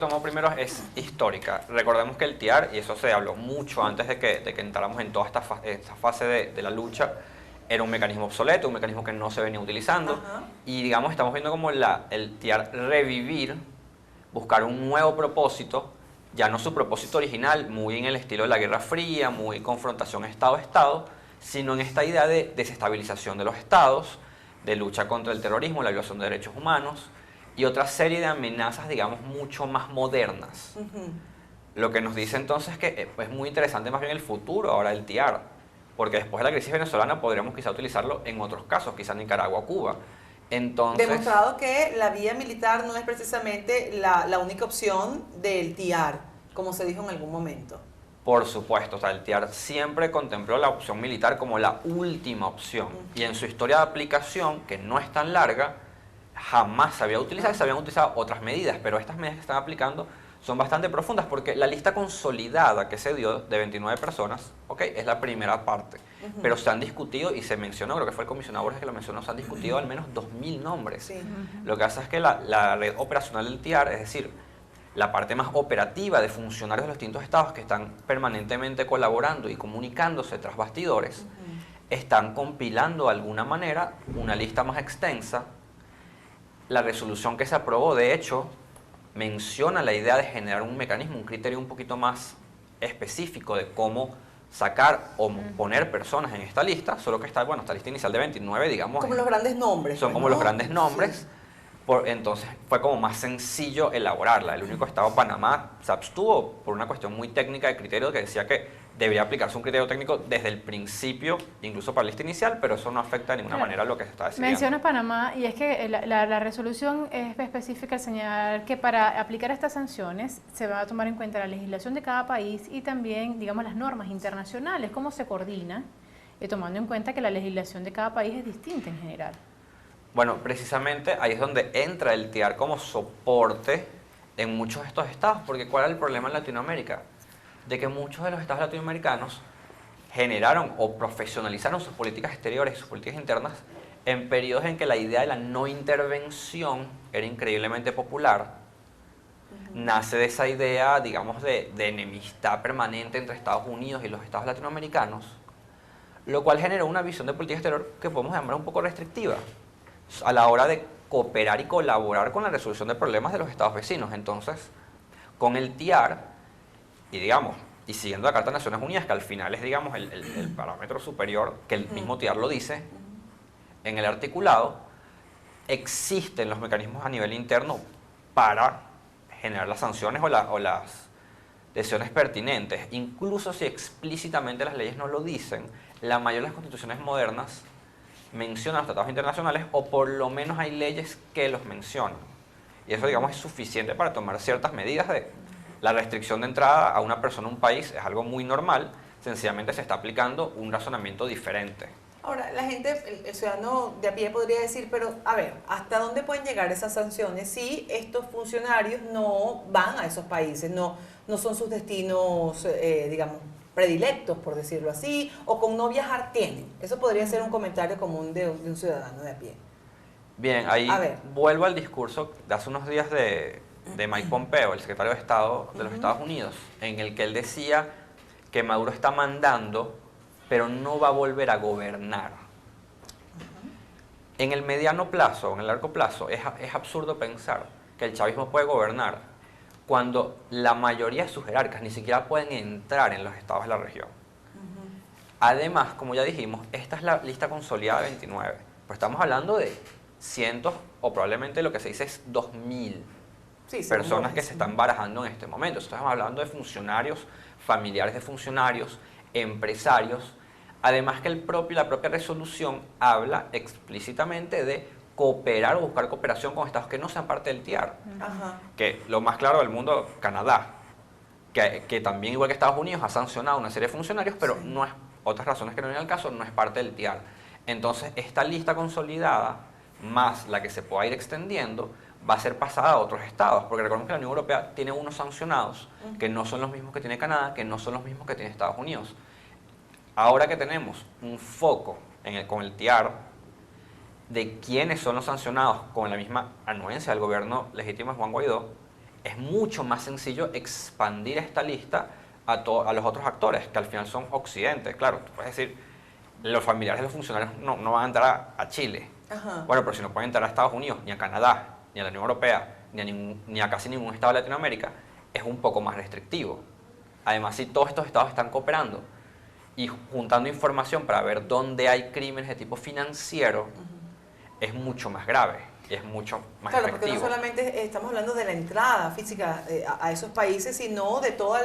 tomo primero es histórica. Recordemos que el TIAR, y eso se habló mucho antes de que entráramos en toda esta fase de la lucha, era un mecanismo obsoleto, un mecanismo que no se venía utilizando. Ajá. Y digamos, estamos viendo como el TIAR revivir, buscar un nuevo propósito, ya no su propósito original, muy en el estilo de la Guerra Fría, muy confrontación Estado-Estado, sino en esta idea de desestabilización de los estados, de lucha contra el terrorismo, la violación de derechos humanos y otra serie de amenazas, digamos, mucho más modernas. Lo que nos dice entonces que es muy interesante más bien el futuro ahora del TIAR, porque después de la crisis venezolana podríamos quizá utilizarlo en otros casos, quizá Nicaragua o Cuba. Entonces, Demostrado que la vía militar no es precisamente la única opción del TIAR, como se dijo en algún momento. por supuesto, o sea, el TIAR siempre contempló la opción militar como la última opción. Y en su historia de aplicación, que no es tan larga, jamás se había utilizado, se habían utilizado otras medidas, pero estas medidas que están aplicando son bastante profundas porque la lista consolidada que se dio de 29 personas, ok, es la primera parte, pero se han discutido y se mencionó, creo que fue el comisionado Borges que lo mencionó, se han discutido al menos 2000 nombres. Sí. Lo que hace es que la red operacional del TIAR, es decir, la parte más operativa de funcionarios de los distintos estados que están permanentemente colaborando y comunicándose tras bastidores, están compilando de alguna manera una lista más extensa. La resolución que se aprobó, de hecho, menciona la idea de generar un mecanismo, un criterio un poquito más específico de cómo sacar o poner personas en esta lista, solo que está, bueno, esta lista inicial de 29, digamos, Como los grandes nombres. son pues, como ¿no? los grandes nombres. Sí. Entonces fue como más sencillo elaborarla. El único estado, Panamá, se abstuvo por una cuestión muy técnica de criterio que decía que debería aplicarse un criterio técnico desde el principio, incluso para la lista inicial, pero eso no afecta de ninguna manera lo que se está decidiendo. Mencionas Panamá y es que la resolución es específica al señalar que para aplicar estas sanciones se va a tomar en cuenta la legislación de cada país y también, digamos, las normas internacionales, cómo se coordinan, tomando en cuenta que la legislación de cada país es distinta en general. Bueno, precisamente ahí es donde entra el TIAR como soporte en muchos de estos estados, porque ¿cuál era el problema en Latinoamérica? De que muchos de los estados latinoamericanos generaron o profesionalizaron sus políticas exteriores y sus políticas internas en periodos en que la idea de la no intervención era increíblemente popular. Nace de esa idea, digamos, de enemistad permanente entre Estados Unidos y los estados latinoamericanos, lo cual generó una visión de política exterior que podemos llamar un poco restrictiva a la hora de cooperar y colaborar con la resolución de problemas de los estados vecinos. Entonces, con el TIAR, y digamos, y siguiendo la Carta de Naciones Unidas, que al final es, digamos, el parámetro superior, que el mismo TIAR lo dice, en el articulado, existen los mecanismos a nivel interno para generar las sanciones o las decisiones pertinentes. Incluso si explícitamente las leyes no lo dicen, la mayoría de las constituciones modernas mencionan los tratados internacionales o por lo menos hay leyes que los mencionan. Y eso, digamos, es suficiente para tomar ciertas medidas de la restricción de entrada a una persona a un país. Es algo muy normal, sencillamente se está aplicando un razonamiento diferente. Ahora, la gente, el ciudadano de a pie podría decir, pero a ver, ¿hasta dónde pueden llegar esas sanciones si estos funcionarios no van a esos países, no son sus destinos, digamos, predilectos, por decirlo así, o con no viajar tienen? Eso podría ser un comentario común de un ciudadano de a pie. Bien, ahí vuelvo al discurso de hace unos días de Mike Pompeo, el secretario de Estado de los Estados Unidos, en el que él decía que Maduro está mandando, pero no va a volver a gobernar. En el mediano plazo, en el largo plazo, es absurdo pensar que el chavismo puede gobernar cuando la mayoría de sus jerarcas ni siquiera pueden entrar en los estados de la región. Además, como ya dijimos, esta es la lista consolidada de 29, pero estamos hablando de cientos o probablemente lo que se dice es 2000 personas que se están barajando en este momento. Estamos hablando de funcionarios, familiares de funcionarios, empresarios. Además que la propia resolución habla explícitamente de cooperar o buscar cooperación con estados que no sean parte del TIAR. Que lo más claro del mundo, Canadá, que también, igual que Estados Unidos, ha sancionado una serie de funcionarios, pero no es, otras razones que no vienen al caso, no es parte del TIAR. Entonces, esta lista consolidada, más la que se pueda ir extendiendo, va a ser pasada a otros estados, porque recordemos que la Unión Europea tiene unos sancionados que no son los mismos que tiene Canadá, que no son los mismos que tiene Estados Unidos. Ahora que tenemos un foco con el TIAR de quiénes son los sancionados con la misma anuencia del gobierno legítimo de Juan Guaidó, es mucho más sencillo expandir esta lista a los otros actores, que al final son Occidente. Claro, tú puedes decir, los familiares de los funcionarios no van a entrar a Chile. Ajá. Bueno, pero si no pueden entrar a Estados Unidos, ni a Canadá, ni a la Unión Europea, ni a casi ningún estado de Latinoamérica, es un poco más restrictivo. Además, si todos estos estados están cooperando y juntando información para ver dónde hay crímenes de tipo financiero, es mucho más grave, es mucho más Claro, efectivo. porque no solamente estamos hablando de la entrada física a esos países, sino de todas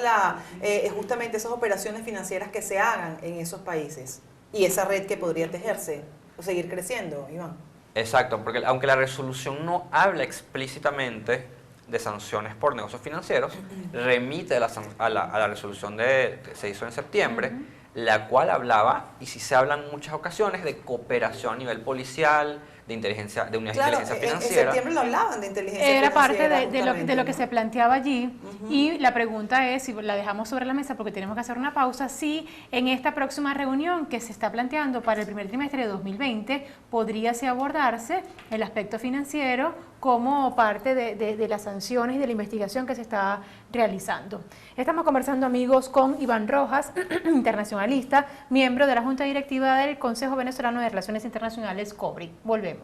justamente esas operaciones financieras que se hagan en esos países y esa red que podría tejerse o seguir creciendo, Iván. Exacto, porque aunque la resolución no habla explícitamente de sanciones por negocios financieros, remite a la resolución que se hizo en septiembre, la cual hablaba, y sí se habla en muchas ocasiones, de cooperación a nivel policial, de inteligencia, de unidades de inteligencia En financiera. septiembre lo hablaban de inteligencia Era financiera. parte de lo justamente, que ¿no? se planteaba allí y la pregunta es, si la dejamos sobre la mesa porque tenemos que hacer una pausa, si en esta próxima reunión que se está planteando para el primer trimestre de 2020 podría abordarse el aspecto financiero como parte de las sanciones y de la investigación que se está realizando. Estamos conversando, amigos, con Iván Rojas, internacionalista, miembro de la Junta Directiva del Consejo Venezolano de Relaciones Internacionales, COBRI. Volvemos.